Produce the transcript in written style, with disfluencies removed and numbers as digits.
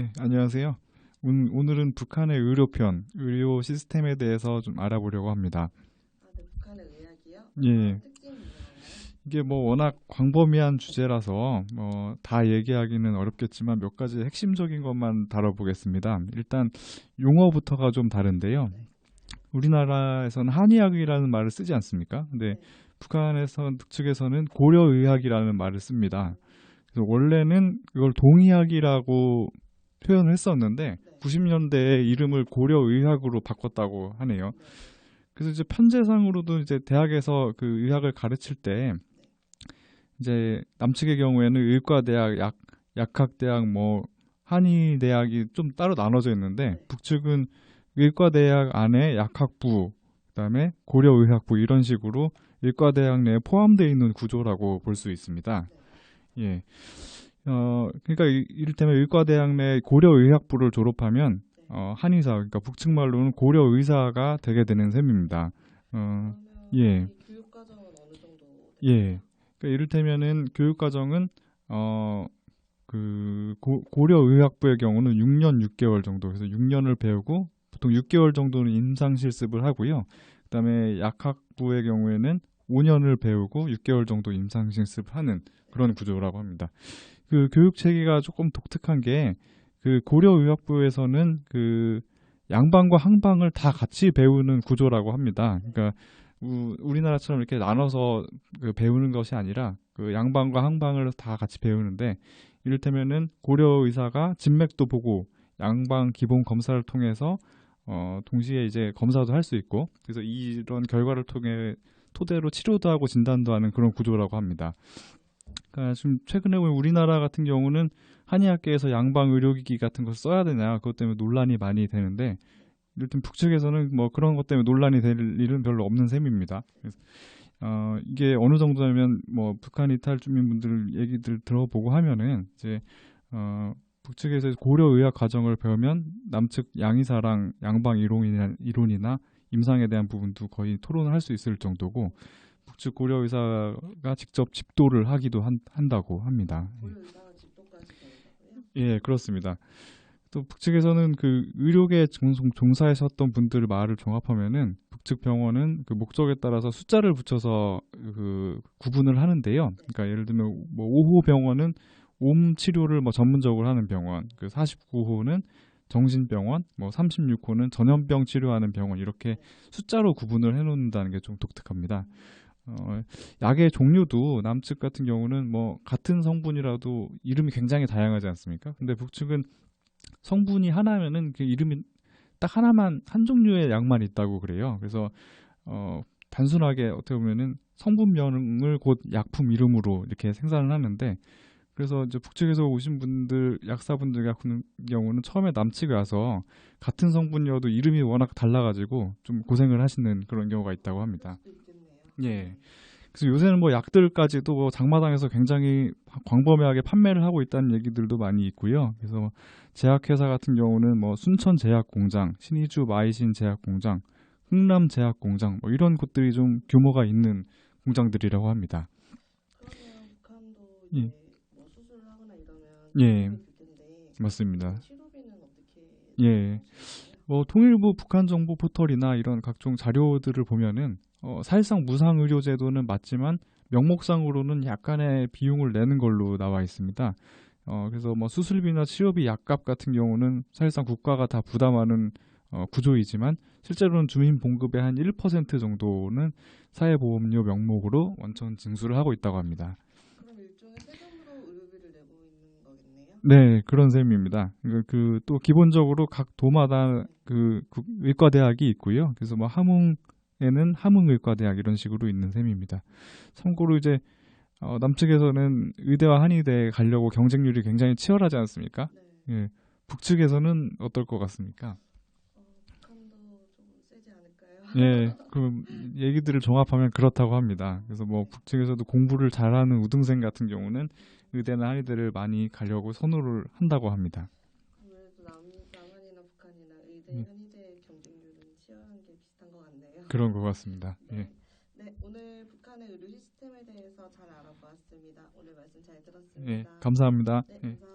네, 안녕하세요. 오늘은 북한의 의료 시스템에 대해서 좀 알아보려고 합니다. 아, 네, 북한의 의학이요? 예, 특징이 있는 건가요? 이게 뭐 워낙 광범위한 주제라서 다 얘기하기는 어렵겠지만 몇 가지 핵심적인 것만 다뤄보겠습니다. 일단 용어부터가 좀 다른데요. 네, 우리나라에서는 한의학이라는 말을 쓰지 않습니까? 근데 네, 북측에서는 고려의학이라는 말을 씁니다. 그래서 원래는 이걸 동의학이라고 표현을 했었는데 네, 90년대에 이름을 고려의학으로 바꿨다고 하네요. 네, 그래서 이제 편제상으로도 이제 대학에서 그 의학을 가르칠 때 네, 이제 남측의 경우에는 의과대학, 약학대학, 뭐 한의대학이 좀 따로 나눠져 있는데 네. 북측은 의과대학 안에 약학부, 그다음에 고려의학부 이런 식으로 의과대학 내에 포함되어 있는 구조라고 볼 수 있습니다. 네. 예. 그러니까 이를테면 의과대학 내 고려의학부를 졸업하면 네. 한의사, 그러니까 북측 말로는 고려의사가 되게 되는 셈입니다. 어, 그러면 예, 이 교육 과정은 어느 정도 예. 되나요? 그러니까 이를테면은 교육 과정은 고려의학부의 경우는 6년 6개월 정도, 그래서 6년을 배우고 보통 6개월 정도는 임상 실습을 하고요. 그다음에 약학부의 경우에는 5년을 배우고 6개월 정도 임상 실습을 하는 그런 구조라고 합니다. 그 교육 체계가 조금 독특한 게 그 고려의학부에서는 그 양방과 항방을 다 같이 배우는 구조라고 합니다. 네, 그러니까 우리나라처럼 이렇게 나눠서 그 배우는 것이 아니라 그 양방과 항방을 다 같이 배우는데 이를테면은 고려 의사가 진맥도 보고 양방 기본 검사를 통해서 동시에 이제 검사도 할 수 있고 그래서 이런 결과를 통해 토대로 치료도 하고 진단도 하는 그런 구조라고 합니다. 그러니까 지금 최근에 보면 우리나라 같은 경우는 한의학계에서 양방 의료기기 같은 걸 써야 되냐 그것 때문에 논란이 많이 되는데 일단 북측에서는 뭐 그런 것 때문에 논란이 될 일은 별로 없는 셈입니다. 그래서 이게 어느 정도냐면 뭐 북한 이탈 주민분들 얘기들 들어보고 하면은 이제 북측에서 고려 의학 과정을 배우면 남측 양의사랑 양방 이론이나 임상에 대한 부분도 거의 토론을 할 수 있을 정도고 북측 고려 의사가 직접 집도를 하기도 한다고 합니다. 고려 의사가 집도까지 배운다고요? 예, 그렇습니다. 또 북측에서는 그 의료계 종사하셨던 분들 말을 종합하면은 북측 병원은 그 목적에 따라서 숫자를 붙여서 그 구분을 하는데요. 그러니까 예를 들면 뭐 5호 병원은 몸 치료를 뭐 전문적으로 하는 병원, 그 49호는 정신병원, 뭐 36호는 전염병 치료하는 병원 이렇게 네. 숫자로 구분을 해놓는다는 게 좀 독특합니다. 음, 어, 약의 종류도 남측 같은 경우는 뭐 같은 성분이라도 이름이 굉장히 다양하지 않습니까? 근데 북측은 성분이 하나면은 그 이름이 딱 하나만 한 종류의 약만 있다고 그래요. 그래서 단순하게 어떻게 보면은 성분명을 곧 약품 이름으로 이렇게 생산을 하는데 그래서 이제 북측에서 오신 분들 약사분들 같은 경우는 처음에 남측에 와서 같은 성분이어도 이름이 워낙 달라가지고 좀 고생을 하시는 그런 경우가 있다고 그럴 합니다. 수도 있겠네요. 예. 그래서 요새는 뭐 약들까지도 뭐 장마당에서 굉장히 광범위하게 판매를 하고 있다는 얘기들도 많이 있고요. 그래서 제약회사 같은 경우는 뭐 순천 제약공장, 신의주 마이신 제약공장, 흥남 제약공장 뭐 이런 곳들이 좀 규모가 있는 공장들이라고 합니다. 그러면 북한도 예, 이제 뭐 수술을 하거나 이러면 예, 비용이 들 텐데 그 맞습니다. 치료비는 어떻게 예, 지원하시는 거예요? 뭐 통일부 북한 정보 포털이나 이런 각종 자료들을 보면은 사실상 무상의료제도는 맞지만 명목상으로는 약간의 비용을 내는 걸로 나와 있습니다. 그래서 뭐 수술비나 치료비 약값 같은 경우는 사실상 국가가 다 부담하는 구조이지만 실제로는 주민 봉급의 한 1% 정도는 사회보험료 명목으로 원천 징수를 하고 있다고 합니다. 그럼 일종의 세금으로 의료비를 내고 있는 거겠네요? 네, 그런 셈입니다. 또 기본적으로 각 도마다 네. 그 의과대학이 있고요. 그래서 뭐 함흥에는 함흥의과대학 이런 식으로 있는 셈입니다. 참고로 이제 남측에서는 의대와 한의대에 가려고 경쟁률이 굉장히 치열하지 않습니까? 네. 예, 북측에서는 어떨 것 같습니까? 북한도 좀 세지 않을까요? 예, 그 얘기들을 종합하면 그렇다고 합니다. 그래서 뭐 네. 북측에서도 공부를 잘하는 우등생 같은 경우는 의대나 한의대를 많이 가려고 선호를 한다고 합니다. 아무래도 남한이나 북한이나 의대, 예, 한의대 경쟁률은 치열한 게 비슷한 것 같네요. 그런 것 같습니다. 예. 네. 네, 오늘 북한의 의료 시스템에 대해서 잘 알아보았습니다. 오늘 말씀 잘 예, 들었습니다. 감사합니다. 네, 예. 감사합니다.